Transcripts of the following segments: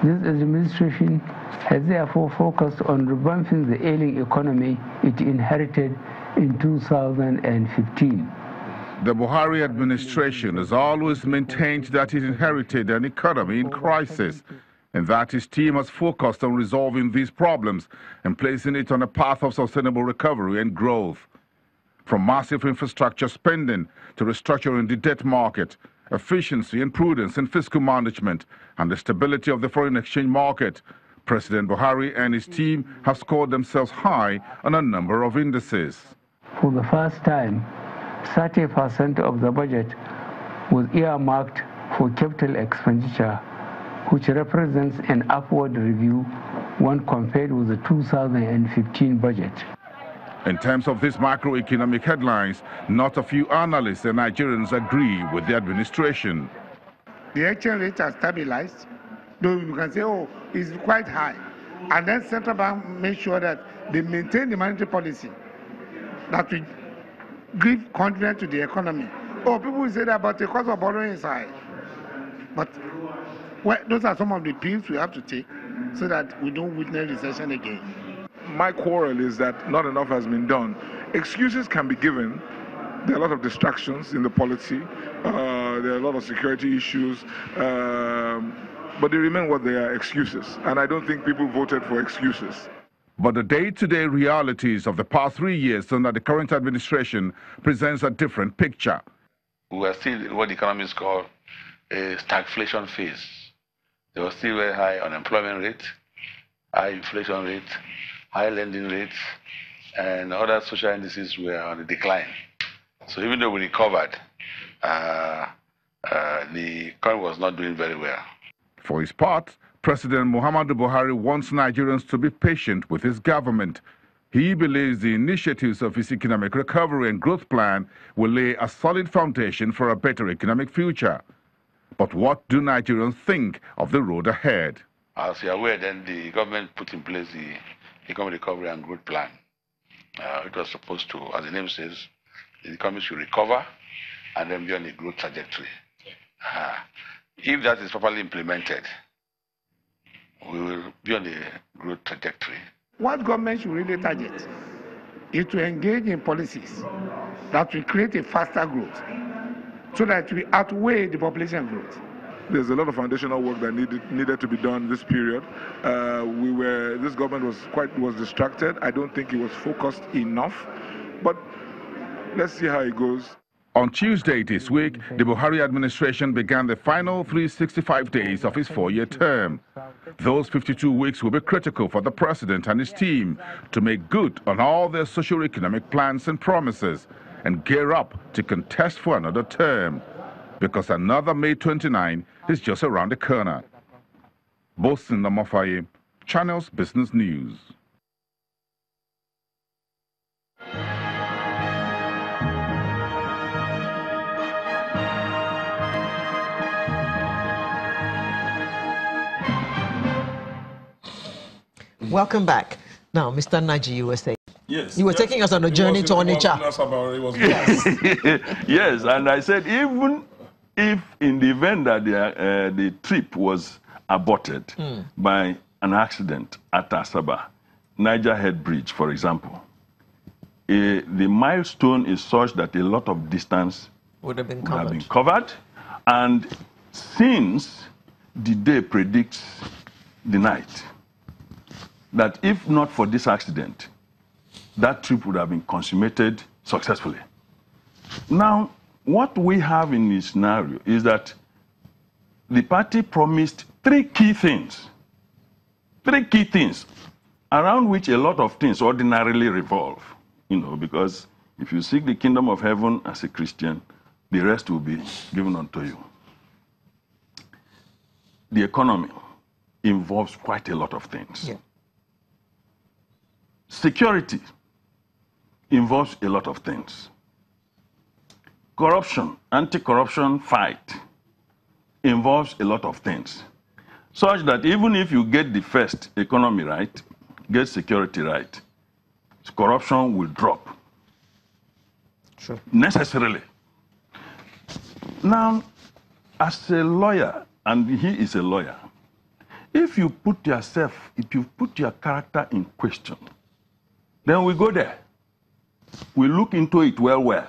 This administration has therefore focused on revamping the ailing economy it inherited in 2015. The Buhari administration has always maintained that it inherited an economy in crisis, and that his team has focused on resolving these problems and placing it on a path of sustainable recovery and growth. From massive infrastructure spending to restructuring the debt market, efficiency and prudence in fiscal management, and the stability of the foreign exchange market, President Buhari and his team have scored themselves high on a number of indices. For the first time, 30% of the budget was earmarked for capital expenditure, which represents an upward review when compared with the 2015 budget. In terms of these macroeconomic headlines, not a few analysts and Nigerians agree with the administration. The exchange rate has stabilized, though you can say, oh, it's quite high. And then central bank make sure that they maintain the monetary policy that will give confidence to the economy. Oh, people will say that, but the cost of borrowing is high. But those are some of the pills we have to take so that we don't witness recession again. My quarrel is that not enough has been done. Excuses can be given. There are a lot of distractions in the policy. There are a lot of security issues. But they remain what they are, excuses. And I don't think people voted for excuses. But the day-to-day realities of the past 3 years under the current administration presents a different picture. We are still in what the economists call a stagflation phase. There was still very high unemployment rate, high inflation rate, high lending rates, and other social indices were on the decline. So even though we recovered, the economy was not doing very well. For his part, President Muhammadu Buhari wants Nigerians to be patient with his government. He believes the initiatives of his economic recovery and growth plan will lay a solid foundation for a better economic future. But what do Nigerians think of the road ahead? As you're aware, then the government put in place the economic recovery and growth plan. It was supposed to, as the name says, the economy should recover and then be on a growth trajectory. If that is properly implemented, we will be on a growth trajectory. What government should really target is to engage in policies that will create a faster growth so that we outweigh the population growth. There's a lot of foundational work that needed to be done this period. This government was distracted. I don't think it was focused enough, but let's see how it goes. On Tuesday this week, the Buhari administration began the final 365 days of his 4-year term. Those 52 weeks will be critical for the president and his team to make good on all their socio-economic plans and promises and gear up to contest for another term, because another May 29 is just around the corner. Bosin Namofaye, Channels Business News. Welcome back. Now, Mr. Naji, you were saying. Yes. You were taking us on a journey to Onitsha. Yes, and I said even if in the event that the trip was aborted by an accident at Asaba, Niger Head Bridge, for example, the milestone is such that a lot of distance would have been covered. And since the day predicts the night, that if not for this accident, that trip would have been consummated successfully. Now, what we have in this scenario is that the party promised three key things around which a lot of things ordinarily revolve, because if you seek the kingdom of heaven as a Christian, the rest will be given unto you. The economy involves quite a lot of things. Yeah. Security involves a lot of things. Corruption, anti-corruption fight involves a lot of things. Such that even if you get the first economy right, get security right, corruption will drop. Sure. Necessarily. Now, as a lawyer, and he is a lawyer, If you put yourself, if you put your character in question, then we go there. We look into it well.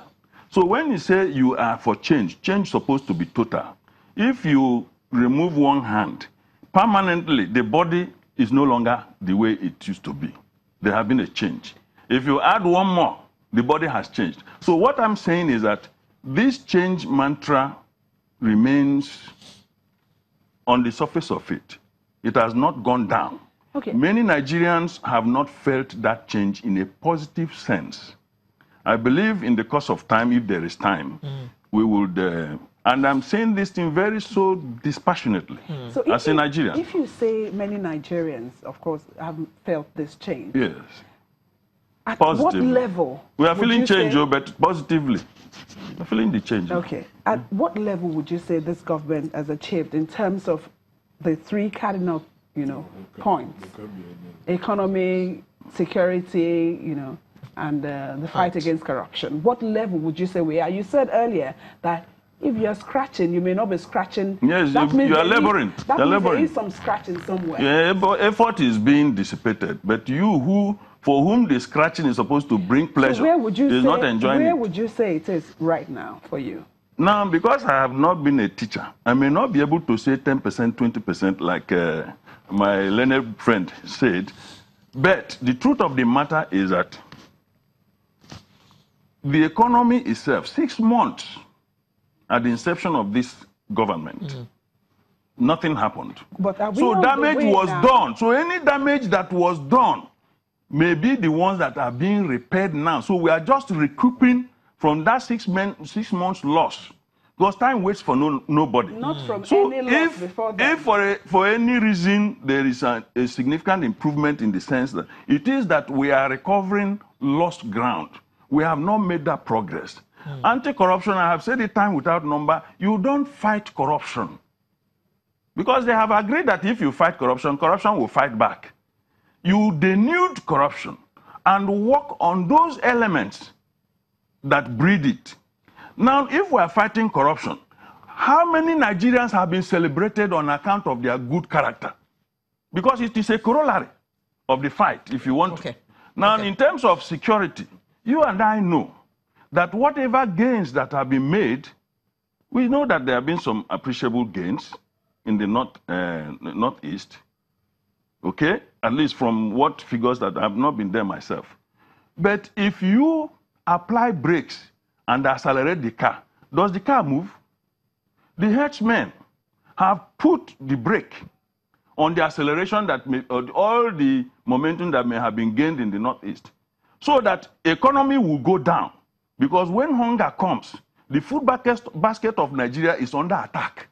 So when you say you are for change, change is supposed to be total. If you remove one hand, permanently the body is no longer the way it used to be. There has been a change. If you add one more, the body has changed. So what I'm saying is that this change mantra remains on the surface of it. It has not gone down. Okay. Many Nigerians have not felt that change in a positive sense. I believe in the course of time, if there is time, we would, and I'm saying this thing very so dispassionately, So as a Nigerian. If you say many Nigerians, of course, haven't felt this change. Yes. At Positive. what level? We are would feeling you change, say- but positively. We're feeling the change. Okay. At what level would you say this government has achieved in terms of the three cardinal, points? Economy, security, and the fight against corruption. What level would you say we are? You said earlier that if you're scratching, you may not be scratching. Yes, you are laboring. That means there is some scratching somewhere. Yeah, but effort is being dissipated. But you for whom the scratching is supposed to bring pleasure, So where would you is say, not enjoying where it. would you say it is right now for you? Now, because I have not been a teacher, I may not be able to say 10%, 20% like my learned friend said. But the truth of the matter is that the economy itself, 6 months at the inception of this government, nothing happened. But are we So on the damage way was now? done. So any damage that was done may be the ones that are being repaired now. So we are just recouping from that 6 months loss. Because time waits for nobody. Not from So any loss before that. if for any reason there is a significant improvement in the sense that it is that we are recovering lost ground, we have not made that progress. Anti-corruption, I have said it time without number, you don't fight corruption. Because they have agreed that if you fight corruption, corruption will fight back. You denude corruption and work on those elements that breed it. Now, if we are fighting corruption, how many Nigerians have been celebrated on account of their good character? Because it is a corollary of the fight, if you want to. Now, in terms of security, you and I know that whatever gains that have been made, we know that there have been some appreciable gains in the northeast, okay? At least from what figures that have not been there myself. But if you apply brakes and accelerate the car, does the car move? The herdsmen have put the brake on the acceleration that may, or all the momentum that may have been gained in the northeast, so that economy will go down. Because when hunger comes, the food basket of Nigeria is under attack.